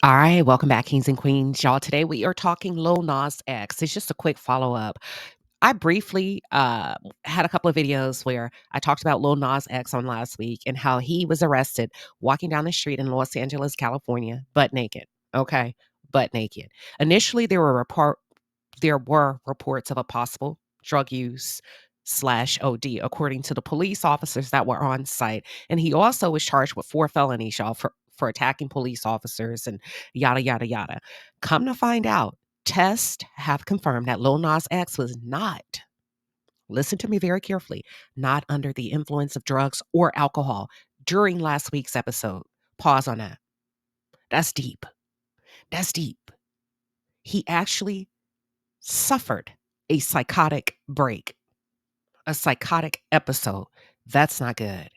All right, welcome back, kings and queens. Y'all, today we are talking Lil Nas X. It's just a quick follow up. I briefly had a couple of videos where I talked about Lil Nas X on last week and how he was arrested walking down the street in Los Angeles, California, butt naked. Okay, butt naked. Initially, there were reports of a possible drug use slash OD, according to the police officers that were on site. And he also was charged with 4 felonies, y'all, for attacking police officers and yada, yada, yada. Come to find out, tests have confirmed that Lil Nas X was not, listen to me very carefully, not under the influence of drugs or alcohol during last week's episode. Pause on that. That's deep. That's deep. He actually suffered a psychotic break, a psychotic episode. That's not good.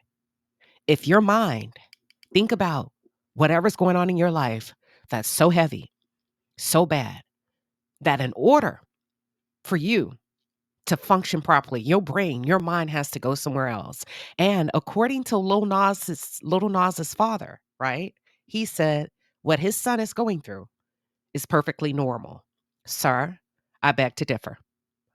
If your mind, think about whatever's going on in your life that's so heavy, so bad, that in order for you to function properly, your brain, your mind has to go somewhere else. And according to Lil Nas's father, right? He said what his son is going through is perfectly normal. Sir, I beg to differ.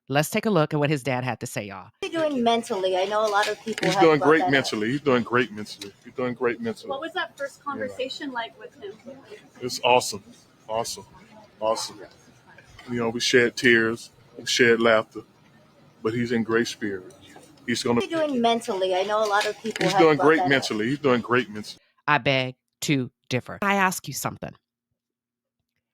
Let's take a look at what his dad had to say, y'all. He doing mentally? I know a lot of people. He's have doing brought great that up. mentally. He's doing great mentally. He's doing great mentally. What was that first conversation like with him? It's awesome. Awesome. Awesome. We shed tears, we shed laughter, but he's in great spirit. He's He doing mentally? I know a lot of people. He's have doing brought great that up. mentally. He's doing great mentally. I beg to differ. I ask you something.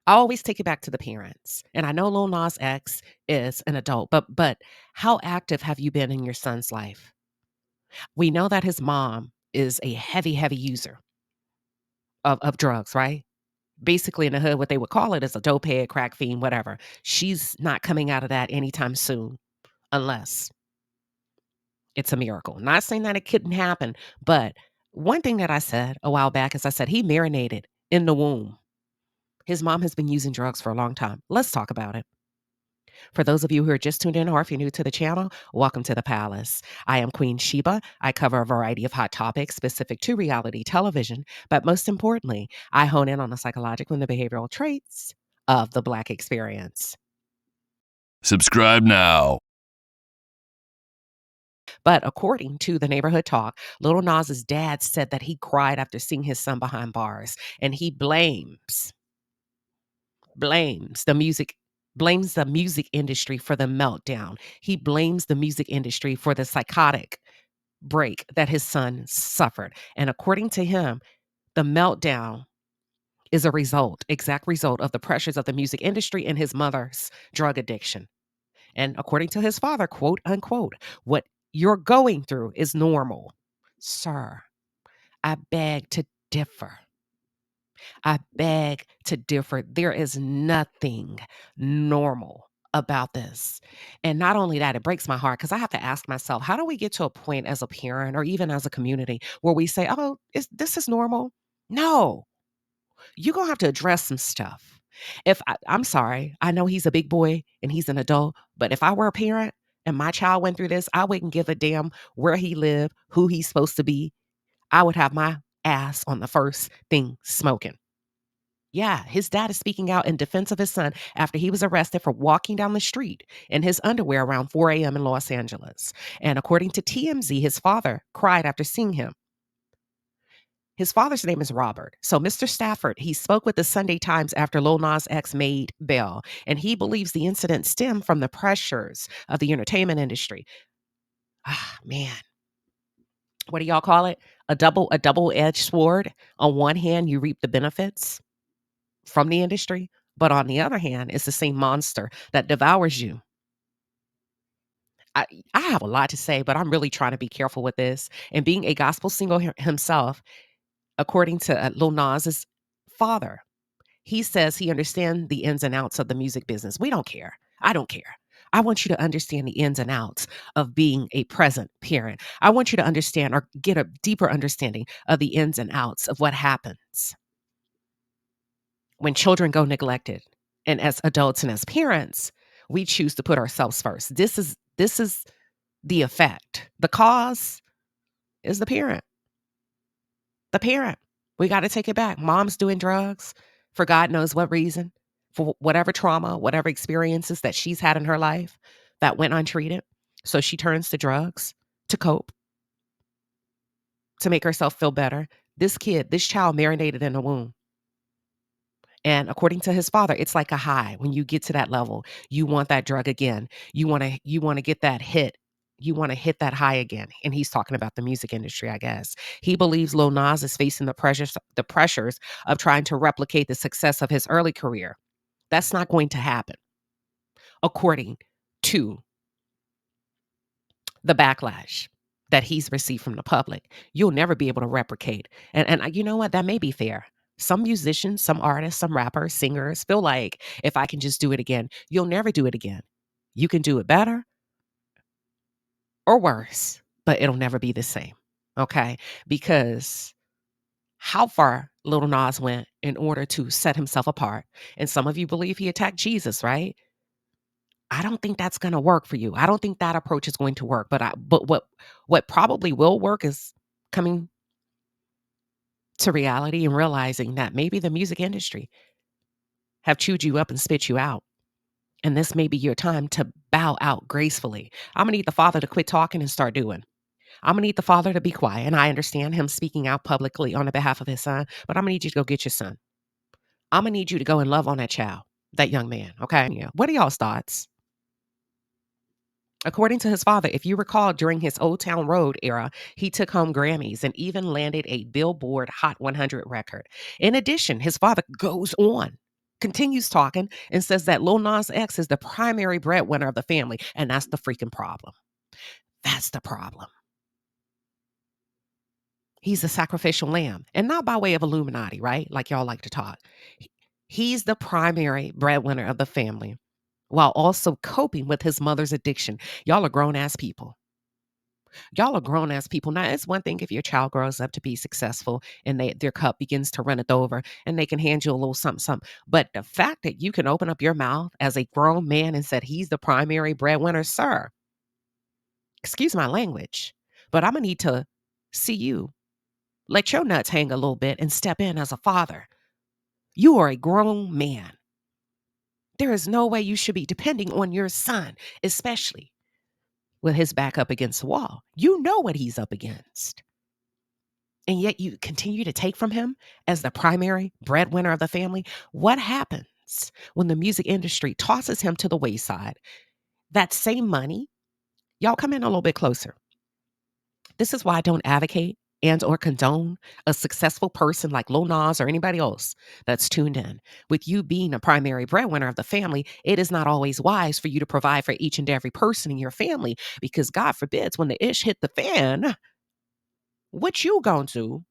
I always take it back to the parents. And I know Lil Nas X is an adult, but how active have you been in your son's life? We know that his mom is a heavy, heavy user of drugs, right? Basically in the hood, what they would call it is a dope head, crack fiend, whatever. She's not coming out of that anytime soon, unless it's a miracle. Not saying that it couldn't happen, but one thing that I said a while back is I said he marinated in the womb. His mom has been using drugs for a long time. Let's talk about it. For those of you who are just tuned in or if you're new to the channel, welcome to the palace. I am Queen Sheba. I cover a variety of hot topics specific to reality television, but most importantly, I hone in on the psychological and the behavioral traits of the Black experience. Subscribe now. But according to the Neighborhood Talk, Lil Nas's dad said that he cried after seeing his son behind bars, and he blames the music industry for the meltdown. He blames the music industry for the psychotic break that his son suffered. And according to him, the meltdown is exact result of the pressures of the music industry and his mother's drug addiction. And according to his father, quote unquote, what you're going through is normal. Sir, I beg to differ. I beg to differ. There is nothing normal about this. And not only that, it breaks my heart because I have to ask myself, how do we get to a point as a parent or even as a community where we say, oh, this is normal? No, you're going to have to address some stuff. I'm sorry, I know he's a big boy and he's an adult, but if I were a parent and my child went through this, I wouldn't give a damn where he lived, who he's supposed to be. I would have my ass on the first thing smoking. Yeah, his dad is speaking out in defense of his son after he was arrested for walking down the street in his underwear around 4 a.m. in Los Angeles. And according to TMZ, his father cried after seeing him. His father's name is Robert. So Mr. Stafford, he spoke with the Sunday Times after Lil Nas X made bail, and he believes the incident stemmed from the pressures of the entertainment industry. Ah, man. What do y'all call it? A double-edged sword. On one hand, you reap the benefits from the industry, but on the other hand, it's the same monster that devours you. I have a lot to say, but I'm really trying to be careful with this. And being a gospel singer himself, according to Lil Nas's father, he says he understands the ins and outs of the music business. We don't care. I don't care. I want you to understand the ins and outs of being a present parent. I want you to understand or get a deeper understanding of the ins and outs of what happens when children go neglected. And as adults and as parents, we choose to put ourselves first. This is the effect. The cause is the parent. The parent. We got to take it back. Mom's doing drugs. for God knows what reason, for whatever trauma, whatever experiences that she's had in her life that went untreated. So she turns to drugs to cope, to make herself feel better. This child marinated in the womb. And according to his father, it's like a high. When you get to that level, you want that drug again. You want to get that hit. You want to hit that high again. And he's talking about the music industry, I guess. He believes Lil Nas is facing the pressures of trying to replicate the success of his early career. That's not going to happen, according to the backlash that he's received from the public. You'll never be able to replicate. And you know what? That may be fair. Some musicians, some artists, some rappers, singers feel like if I can just do it again, you'll never do it again. You can do it better or worse, but it'll never be the same. Okay? Because how far Lil Nas went in order to set himself apart. And some of you believe he attacked Jesus, right? I don't think that's gonna work for you. I don't think that approach is going to work. But what probably will work is coming to reality and realizing that maybe the music industry have chewed you up and spit you out. And this may be your time to bow out gracefully. I'm gonna need the father to quit talking and start doing. I'm gonna need the father to be quiet. And I understand him speaking out publicly on the behalf of his son, but I'm gonna need you to go get your son. I'm gonna need you to go and love on that child, that young man. Okay. Yeah. What are y'all's thoughts? According to his father, if you recall, during his Old Town Road era, he took home Grammys and even landed a Billboard Hot 100 record. In addition, his father goes on, continues talking, and says that Lil Nas X is the primary breadwinner of the family. And that's the freaking problem. That's the problem. He's a sacrificial lamb, and not by way of Illuminati, right? Like y'all like to talk. He's the primary breadwinner of the family while also coping with his mother's addiction. Y'all are grown ass people. Y'all are grown ass people. Now, it's one thing if your child grows up to be successful and their cup begins to run it over and they can hand you a little something, something. But the fact that you can open up your mouth as a grown man and said he's the primary breadwinner, sir, excuse my language, but I'm going to need to see you let your nuts hang a little bit and step in as a father. You are a grown man. There is no way you should be depending on your son, especially with his back up against the wall. You know what he's up against. And yet you continue to take from him as the primary breadwinner of the family. What happens when the music industry tosses him to the wayside? That same money, y'all come in a little bit closer. This is why I don't advocate and or condone a successful person like Lil Nas or anybody else that's tuned in. With you being a primary breadwinner of the family, it is not always wise for you to provide for each and every person in your family because God forbids when the ish hit the fan, what you gonna do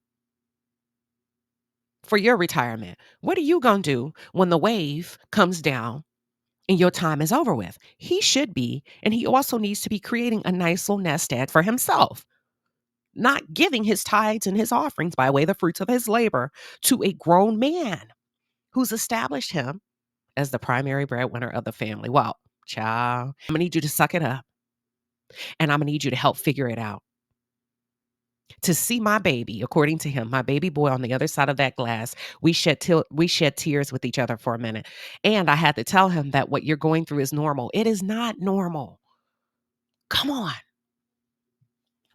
for your retirement? What are you gonna do when the wave comes down and your time is over with? He should be, and he also needs to be creating a nice little nest egg for himself, not giving his tithes and his offerings by way of the fruits of his labor to a grown man who's established him as the primary breadwinner of the family. Well, child, I'm gonna need you to suck it up and I'm gonna need you to help figure it out. To see my baby, according to him, my baby boy on the other side of that glass, we shed tears with each other for a minute. And I had to tell him that what you're going through is normal. It is not normal. Come on.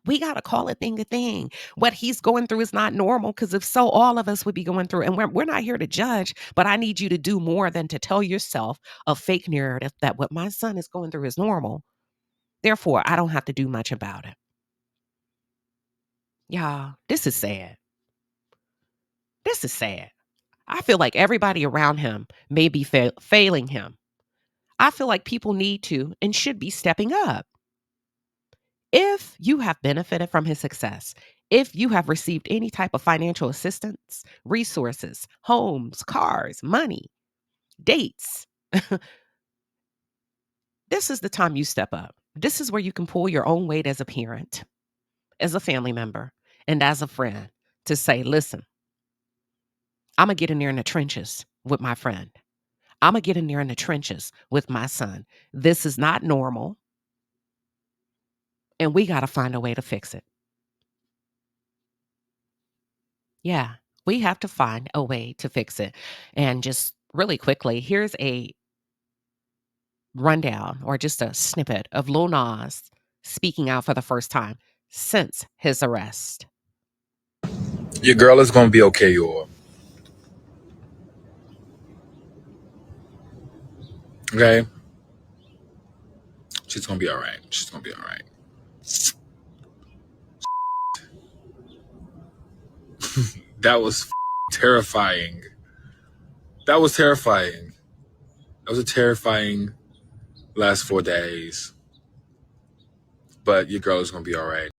We got to call a thing a thing. What he's going through is not normal because if so, all of us would be going through. And we're not here to judge, but I need you to do more than to tell yourself a fake narrative that what my son is going through is normal. Therefore, I don't have to do much about it. Y'all, this is sad. This is sad. I feel like everybody around him may be failing him. I feel like people need to and should be stepping up. If you have benefited from his success, if you have received any type of financial assistance, resources, homes, cars, money, dates, this is the time you step up. This is where you can pull your own weight as a parent, as a family member, and as a friend to say, listen, I'm going to get in there in the trenches with my friend. I'm going to get in there in the trenches with my son. This is not normal. And we got to find a way to fix it. Yeah. We have to find a way to fix it. And just really quickly, here's a rundown or just a snippet of Lil Nas speaking out for the first time since his arrest. Your girl is gonna be okay, y'all. Okay? She's gonna be alright. She's gonna be alright. That was terrifying. That was terrifying. That was a terrifying last 4 days. But your girl is gonna be alright.